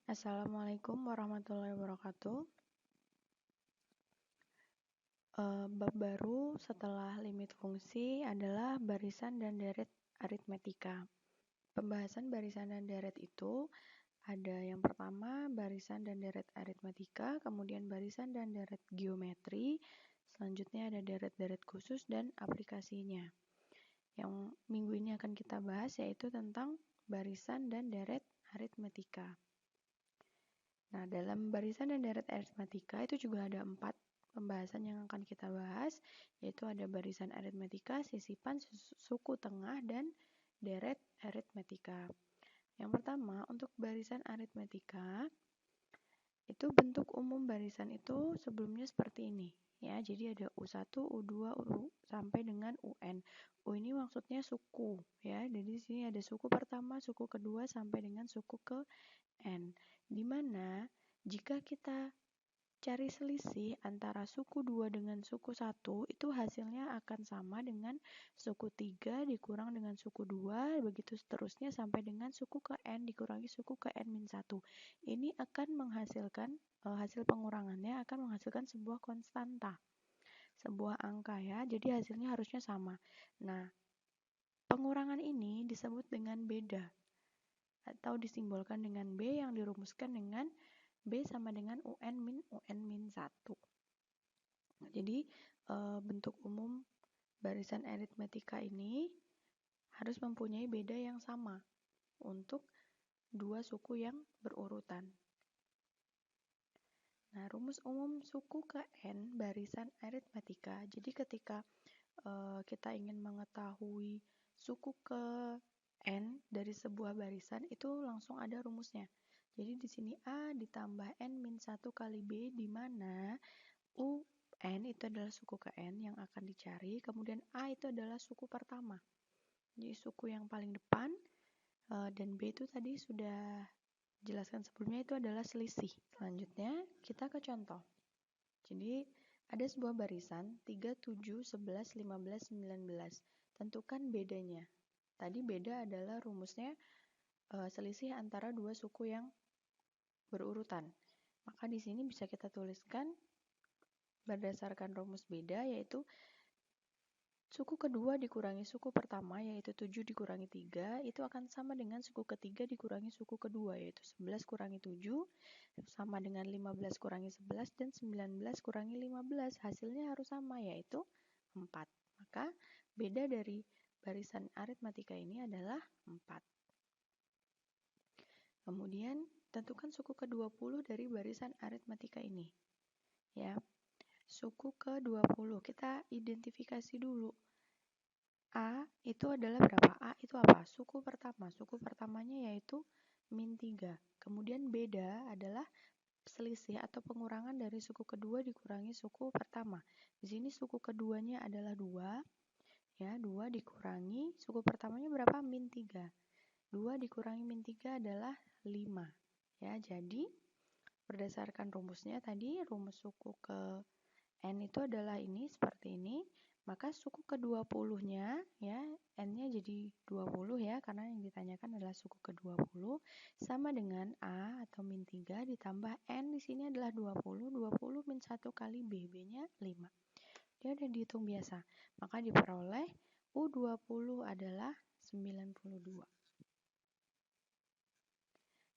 Assalamualaikum warahmatullahi wabarakatuh. Bab baru setelah limit fungsi adalah barisan dan deret aritmetika. Pembahasan barisan dan deret itu ada yang pertama barisan dan deret aritmetika, kemudian barisan dan deret geometri, selanjutnya ada deret-deret khusus dan aplikasinya. Yang minggu ini akan kita bahas yaitu tentang barisan dan deret aritmetika. Nah, dalam barisan dan deret aritmetika itu juga ada 4 pembahasan yang akan kita bahas, yaitu ada barisan aritmetika, sisipan, suku tengah, dan deret aritmetika. Yang pertama, untuk barisan aritmetika, itu bentuk umum barisan itu sebelumnya seperti ini. Ya, jadi ada U1, U2, U sampai dengan UN. U ini maksudnya suku, ya. Jadi di sini ada suku pertama, suku kedua sampai dengan suku ke N, di mana jika kita cari selisih antara suku 2 dengan suku 1, itu hasilnya akan sama dengan suku 3 dikurang dengan suku 2, begitu seterusnya sampai dengan suku ke N dikurangi suku ke N-1. Ini akan menghasilkan, hasil pengurangannya akan menghasilkan sebuah konstanta, sebuah angka ya, jadi hasilnya harusnya sama. Nah, pengurangan ini disebut dengan beda, atau disimbolkan dengan B yang dirumuskan dengan B sama dengan UN min UN min 1. Jadi bentuk umum barisan aritmetika ini harus mempunyai beda yang sama untuk dua suku yang berurutan. Nah, rumus umum suku ke N barisan aritmetika. Jadi ketika kita ingin mengetahui suku ke N dari sebuah barisan itu langsung ada rumusnya. Jadi di sini A ditambah N-1 kali B, di mana UN itu adalah suku ke N yang akan dicari, kemudian A itu adalah suku pertama. Jadi suku yang paling depan, dan B itu tadi sudah jelaskan sebelumnya itu adalah selisih. Selanjutnya kita ke contoh. Jadi ada sebuah barisan 3, 7, 11, 15, 19. Tentukan bedanya. Tadi beda adalah rumusnya selisih antara dua suku yang berurutan. Maka di sini bisa kita tuliskan berdasarkan rumus beda, yaitu suku kedua dikurangi suku pertama, yaitu 7 dikurangi 3, itu akan sama dengan suku ketiga dikurangi suku kedua, yaitu 11 kurangi 7, sama dengan 15 kurangi 11, dan 19 kurangi 15. Hasilnya harus sama, yaitu 4. Maka beda dari barisan aritmetika ini adalah 4. Kemudian, tentukan suku ke-20 dari barisan aritmetika ini. Ya, suku ke-20. Kita identifikasi dulu. A itu adalah berapa? A itu apa? Suku pertama. Suku pertamanya yaitu min 3. Kemudian beda adalah selisih atau pengurangan dari suku kedua dikurangi suku pertama. Di sini suku keduanya adalah 2. Ya, 2 dikurangi suku pertamanya berapa? Min 3. 2 dikurangi min 3 adalah 5. Ya, jadi berdasarkan rumusnya tadi, rumus suku ke N itu adalah ini, seperti ini. Maka suku ke-20-nya, ya, N-nya jadi 20 ya, karena yang ditanyakan adalah suku ke-20, sama dengan A atau min 3 ditambah N di sini adalah 20. 20 min 1 kali B, B-nya 5. Dia udah dihitung biasa. Maka diperoleh U20 adalah 92.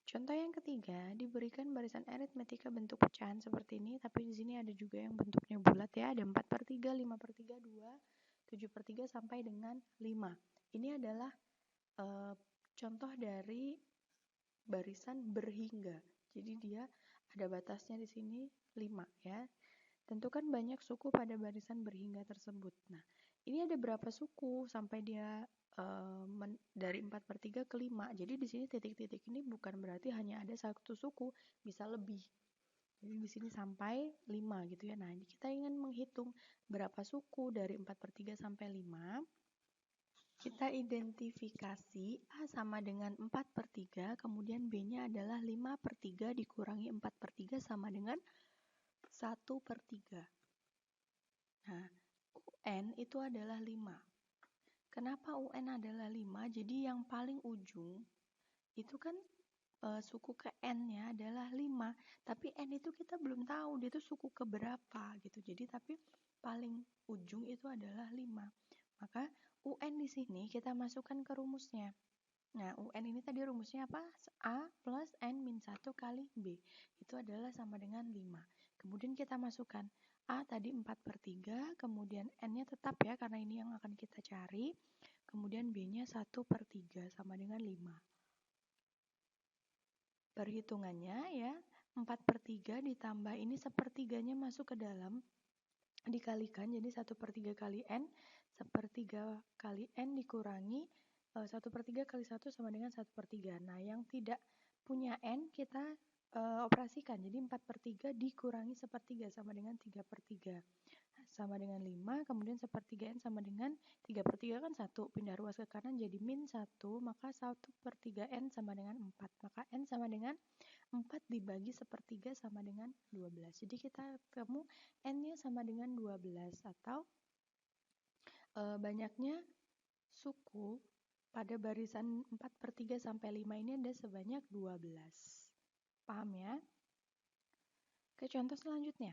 Contoh yang ketiga, diberikan barisan aritmetika bentuk pecahan seperti ini, tapi di sini ada juga yang bentuknya bulat ya, ada 4/3, 5/3, 2, 7/3 sampai dengan 5. Ini adalah contoh dari barisan berhingga. Jadi dia ada batasnya di sini 5 ya. Tentukan banyak suku pada barisan berhingga tersebut. Nah, ini ada berapa suku sampai dia dari 4/3 ke 5. Jadi di sini titik-titik ini bukan berarti hanya ada satu suku, bisa lebih. Jadi di sini sampai 5 gitu ya. Nah, kita ingin menghitung berapa suku dari 4/3 sampai 5. Kita identifikasi A sama dengan 4/3, kemudian B-nya adalah 5/3 dikurangi 4/3 sama dengan 1/3. Nah, UN itu adalah 5. Kenapa UN adalah 5? Jadi yang paling ujung itu kan suku ke N-nya adalah 5, tapi N itu kita belum tahu dia itu suku ke berapa gitu. Jadi tapi paling ujung itu adalah 5. Maka UN di sini kita masukkan ke rumusnya. Nah, UN ini tadi rumusnya apa? A plus N min 1 kali B. Itu adalah sama dengan 5. Kemudian kita masukkan A tadi 4/3, kemudian N-nya tetap ya karena ini yang akan kita cari. Kemudian B-nya 1/3 sama dengan 5. Perhitungannya ya, 4/3 ditambah ini 1/3-nya masuk ke dalam, dikalikan, jadi 1/3 kali N, 1/3 kali N dikurangi 1/3 kali 1 sama dengan 1/3. Nah, yang tidak punya N kita operasikan, jadi 4/3 dikurangi 1/3 sama dengan 3/3. Sama dengan 5, kemudian 1/3 N sama dengan 3/3 kan 1, pindah ruas ke kanan jadi min 1, maka 1/3 N sama dengan 4. Maka N sama dengan 4 dibagi 1/3 sama dengan 12. Jadi kita ketemu N-nya sama dengan 12 atau banyaknya suku pada barisan 4/3 sampai 5 ini ada sebanyak 12. Paham ya? Ke contoh selanjutnya.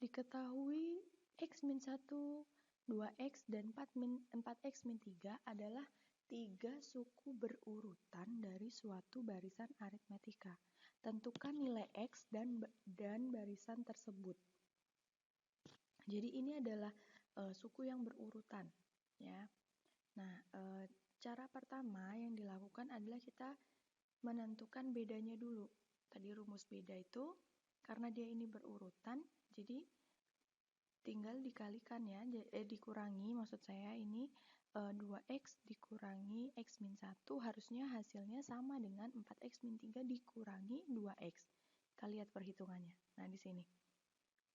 Diketahui X min 1, 2X, dan 4X min 3 adalah 3 suku berurutan dari suatu barisan aritmetika. Tentukan nilai X dan barisan tersebut. Jadi ini adalah suku yang berurutan, ya. Nah, cara pertama yang dilakukan adalah kita menentukan bedanya dulu. Tadi rumus beda itu karena dia ini berurutan, jadi tinggal dikalikan ya, dikurangi, maksud saya ini 2X dikurangi X min 1 harusnya hasilnya sama dengan 4X min 3 dikurangi 2X. Kita lihat perhitungannya. Nah, di sini.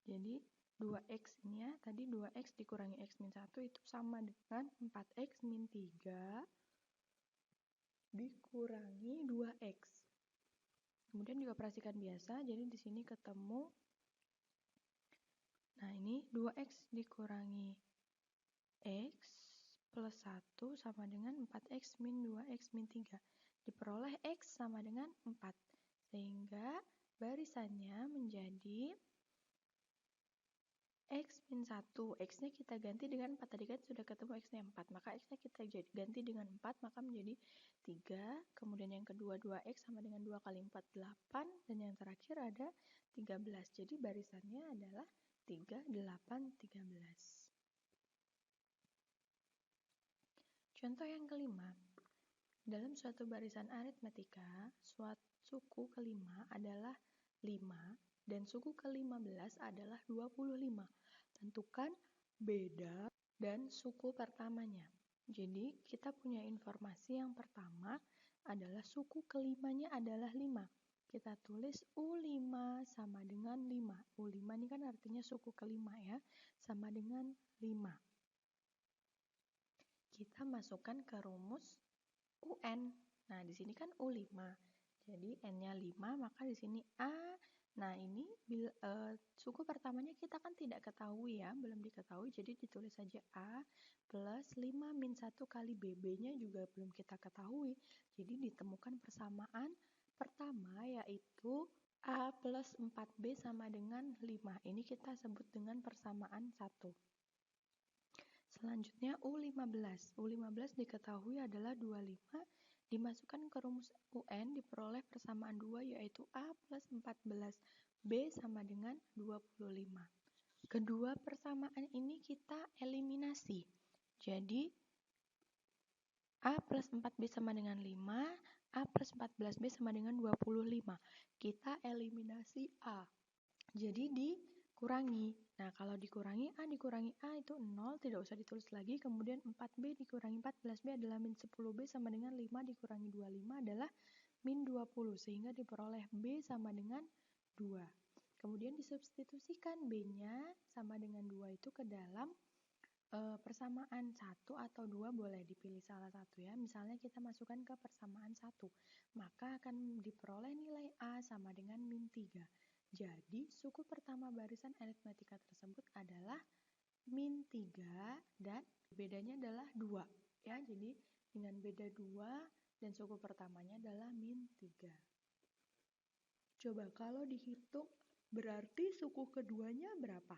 Jadi 2X ini ya, tadi 2X dikurangi X min 1 itu sama dengan 4X min 3 dikurangi 2X. Kemudian dioperasikan biasa, jadi di sini ketemu, nah ini 2X dikurangi X plus 1 sama dengan 4X min 2X min 3. Diperoleh X sama dengan 4. Sehingga barisannya menjadi X min 1. X-nya kita ganti dengan 4. Tadi kan sudah ketemu X-nya 4. Maka X-nya kita ganti dengan 4. Maka menjadi 3. Kemudian yang kedua 2X sama dengan 2 kali 4, 8. Dan yang terakhir ada 13. Jadi barisannya adalah 3, 8, 13. Contoh yang kelima. Dalam suatu barisan aritmetika, suatu suku kelima adalah 5 dan suku ke-15 adalah 25. Tentukan beda dan suku pertamanya. Jadi kita punya informasi yang pertama adalah suku kelimanya adalah 5. Kita tulis U5 sama dengan 5. U5 ini kan artinya suku kelima ya, sama dengan 5. Kita masukkan ke rumus UN. Nah, di sini kan U5. Jadi N-nya 5, maka di sini A. Nah, ini suku pertamanya kita kan tidak ketahui ya, belum diketahui. Jadi ditulis saja A plus 5 min 1 kali B. B-nya juga belum kita ketahui. Jadi ditemukan persamaan pertama yaitu A plus 4B sama dengan 5. Ini kita sebut dengan persamaan 1. Selanjutnya U15. U15 diketahui adalah 25, dimasukkan ke rumus UN diperoleh persamaan 2 yaitu A plus 14, B sama dengan 25. Kedua persamaan ini kita eliminasi. Jadi A plus 4B sama dengan 5, A plus 14B sama dengan 25. Kita eliminasi A. Jadi dikurangi. Nah, kalau dikurangi A itu 0, tidak usah ditulis lagi. Kemudian 4B dikurangi 14B adalah min 10B sama dengan 5 dikurangi 25 adalah min 20. Sehingga diperoleh B sama dengan 2. Kemudian disubstitusikan B-nya sama dengan 2 itu ke dalam persamaan 1 atau 2 boleh dipilih salah satu ya. Misalnya kita masukkan ke persamaan 1. Maka akan diperoleh nilai A sama dengan min 3. Jadi, suku pertama barisan aritmetika tersebut adalah min 3 dan bedanya adalah 2. Ya, jadi dengan beda 2 dan suku pertamanya adalah min 3. Coba kalau dihitung berarti suku keduanya berapa?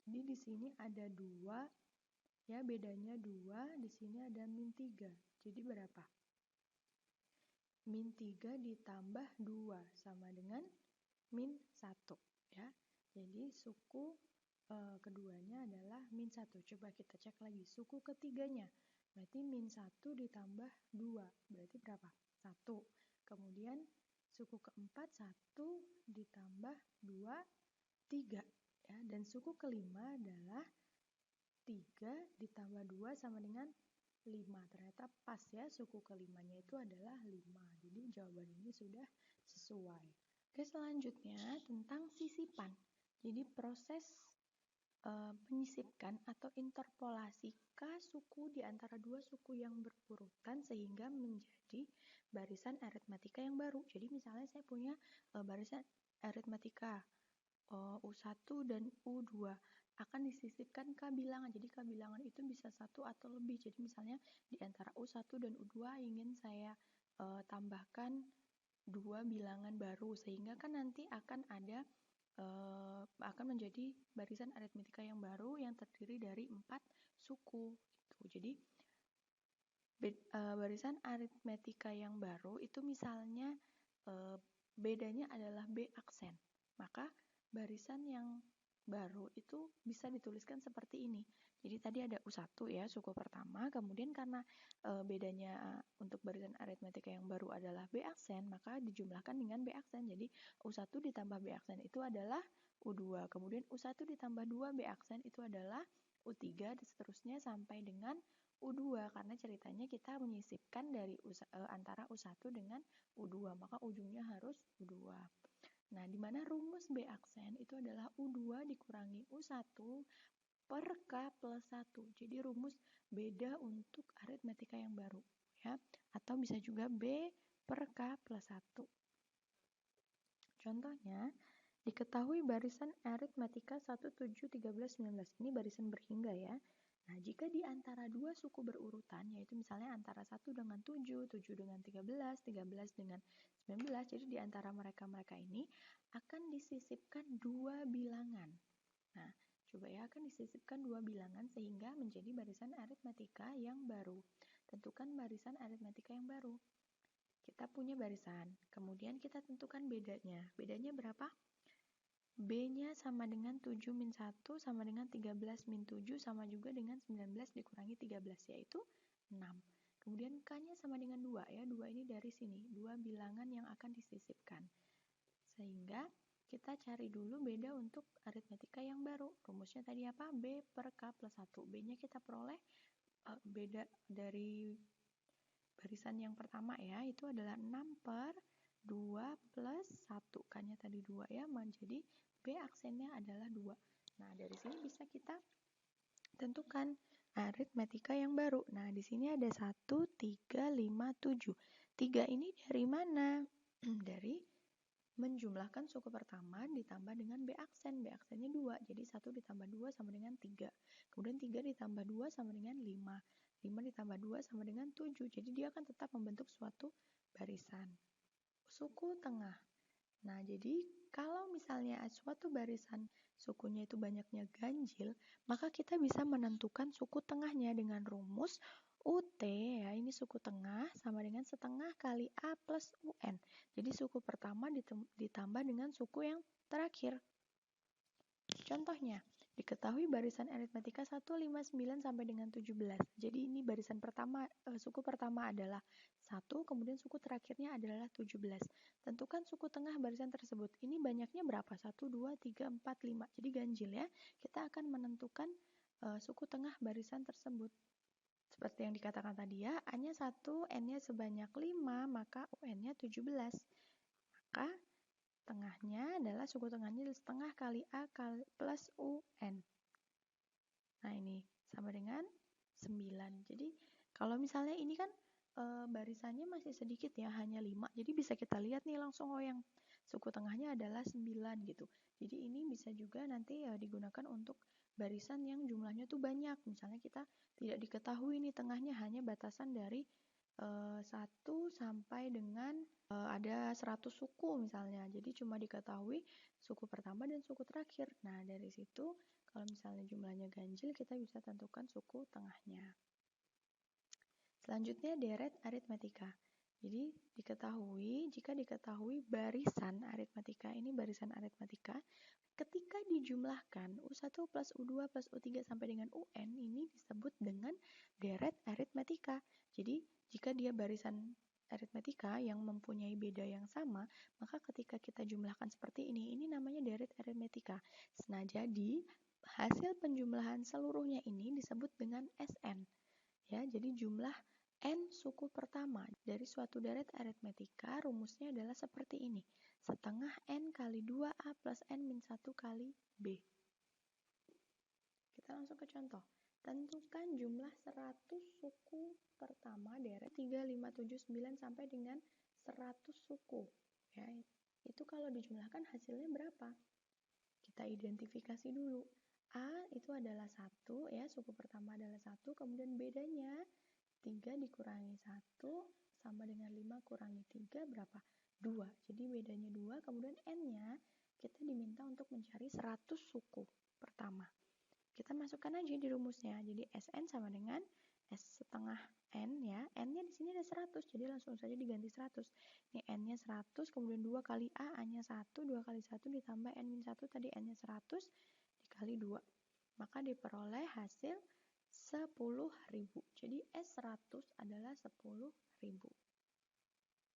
Jadi di sini ada 2, ya bedanya 2, di sini ada min 3. Jadi berapa? Min 3 ditambah 2 sama dengan min 1, ya. Jadi suku keduanya adalah min 1. Coba kita cek lagi suku ketiganya. Berarti min 1 ditambah 2. Berarti berapa? 1. Kemudian suku keempat 1 ditambah 2, 3. Ya, dan suku kelima adalah 3 ditambah 2 sama dengan 5. Ternyata pas ya, suku kelimanya itu adalah 5. Jadi jawaban ini sudah sesuai. Oke, selanjutnya tentang sisipan. Jadi proses menyisipkan atau interpolasi K suku di antara dua suku yang berurutan sehingga menjadi barisan aritmatika yang baru. Jadi misalnya saya punya barisan aritmatika U1 dan U2 akan disisipkan K bilangan. Jadi K bilangan itu bisa 1 atau lebih. Jadi misalnya di antara U1 dan U2 ingin saya tambahkan 2 bilangan baru sehingga kan nanti akan ada akan menjadi barisan aritmatika yang baru yang terdiri dari 4 suku gitu. Jadi barisan aritmatika yang baru itu misalnya bedanya adalah B aksen. Maka barisan yang baru itu bisa dituliskan seperti ini. Jadi tadi ada U1 ya, suku pertama, kemudian karena bedanya untuk barisan aritmatika yang baru adalah B aksen, maka dijumlahkan dengan B aksen. Jadi U1 ditambah B aksen itu adalah U2, kemudian U1 ditambah 2 B aksen itu adalah U3, dan seterusnya sampai dengan U2, karena ceritanya kita menyisipkan dari antara U1 dengan U2, maka ujungnya harus U2. Nah, di mana rumus B aksen itu adalah U2 dikurangi U1 per K plus 1. Jadi rumus beda untuk aritmatika yang baru, ya. Atau bisa juga B per K plus 1. Contohnya, diketahui barisan aritmatika 1, 7, 13, 19. Ini barisan berhingga ya. Nah, jika di antara dua suku berurutan, yaitu misalnya antara 1 dengan 7, 7 dengan 13, 13 dengan 19, jadi di antara mereka-mereka ini akan disisipkan 2 bilangan. Nah, coba ya, akan disisipkan 2 bilangan sehingga menjadi barisan aritmatika yang baru. Tentukan barisan aritmatika yang baru. Kita punya barisan, kemudian kita tentukan bedanya. Bedanya berapa? B-nya sama dengan 7 min 1 sama dengan 13 min 7 sama juga dengan 19 dikurangi 13, yaitu 6. Kemudian K-nya sama dengan 2 ya. 2 ini dari sini, 2 bilangan yang akan disisipkan. Sehingga kita cari dulu beda untuk aritmatika yang baru. Rumusnya tadi apa? B per K plus 1. B-nya kita peroleh beda dari barisan yang pertama ya, itu adalah 6 per 2 plus 1. K-nya tadi 2 ya, menjadi B aksennya adalah 2. Nah, dari sini bisa kita tentukan aritmatika yang baru. Nah, di sini ada 1, 3, 5, 7. 3 ini dari mana? Dari menjumlahkan suku pertama ditambah dengan B aksen. B aksennya 2, jadi 1 ditambah 2 sama dengan 3. Kemudian 3 ditambah 2 sama dengan 5. 5 ditambah 2 sama dengan 7. Jadi dia akan tetap membentuk suatu barisan. Suku tengah. Nah, jadi kalau misalnya suatu barisan sukunya itu banyaknya ganjil, maka kita bisa menentukan suku tengahnya dengan rumus UT, ya, ini suku tengah sama dengan setengah kali A plus UN. Jadi suku pertama ditambah dengan suku yang terakhir. Contohnya, diketahui barisan aritmatika 159 sampai dengan 17. Jadi ini barisan pertama, suku pertama adalah 1, kemudian suku terakhirnya adalah 17. Tentukan suku tengah barisan tersebut. Ini banyaknya berapa? 1, 2, 3, 4, 5. Jadi ganjil ya. Kita akan menentukan suku tengah barisan tersebut. Seperti yang dikatakan tadi ya, A-nya 1, N-nya sebanyak 5, maka UN-nya 17. Maka tengahnya adalah suku tengahnya setengah kali A plus UN. Nah, ini sama dengan 9. Jadi kalau misalnya ini kan barisannya masih sedikit ya, hanya 5. Jadi bisa kita lihat nih langsung, oh yang suku tengahnya adalah 9 gitu. Jadi ini bisa juga nanti digunakan untuk barisan yang jumlahnya tuh banyak. Misalnya kita tidak diketahui nih tengahnya hanya batasan dari 1 sampai dengan ada 100 suku misalnya. Jadi cuma diketahui suku pertama dan suku terakhir. Nah, dari situ kalau misalnya jumlahnya ganjil, kita bisa tentukan suku tengahnya. Selanjutnya deret aritmetika. Jadi jika diketahui barisan aritmetika, ini barisan aritmetika, ketika dijumlahkan U1 plus U2 plus U3 sampai dengan UN, ini disebut dengan deret aritmetika. Jadi jika dia barisan aritmetika yang mempunyai beda yang sama, maka ketika kita jumlahkan seperti ini namanya deret aritmetika. Nah, jadi hasil penjumlahan seluruhnya ini disebut dengan SN. Ya, jadi jumlah N suku pertama dari suatu deret aritmetika rumusnya adalah seperti ini. Setengah N kali 2A plus N min 1 kali B. Kita langsung ke contoh. Tentukan jumlah 100 suku pertama deret 3, 5, 7, 9 sampai dengan 100 suku. Ya, itu kalau dijumlahkan hasilnya berapa? Kita identifikasi dulu. A itu adalah 1, ya, suku pertama adalah 1, kemudian bedanya 3 dikurangi 1 sama dengan 5 kurangi 3 berapa? 2. Jadi bedanya 2, kemudian N-nya kita diminta untuk mencari 100 suku pertama. Kita masukkan aja di rumusnya. Jadi SN sama dengan S setengah N, ya. N-nya di sini ada 100, jadi langsung saja diganti 100. Ini N-nya 100, kemudian 2 kali A, A-nya 1, 2 kali 1 ditambah N-1, tadi N-nya 100 dikali 2. Maka diperoleh hasil 10.000. Jadi S100 adalah 10.000.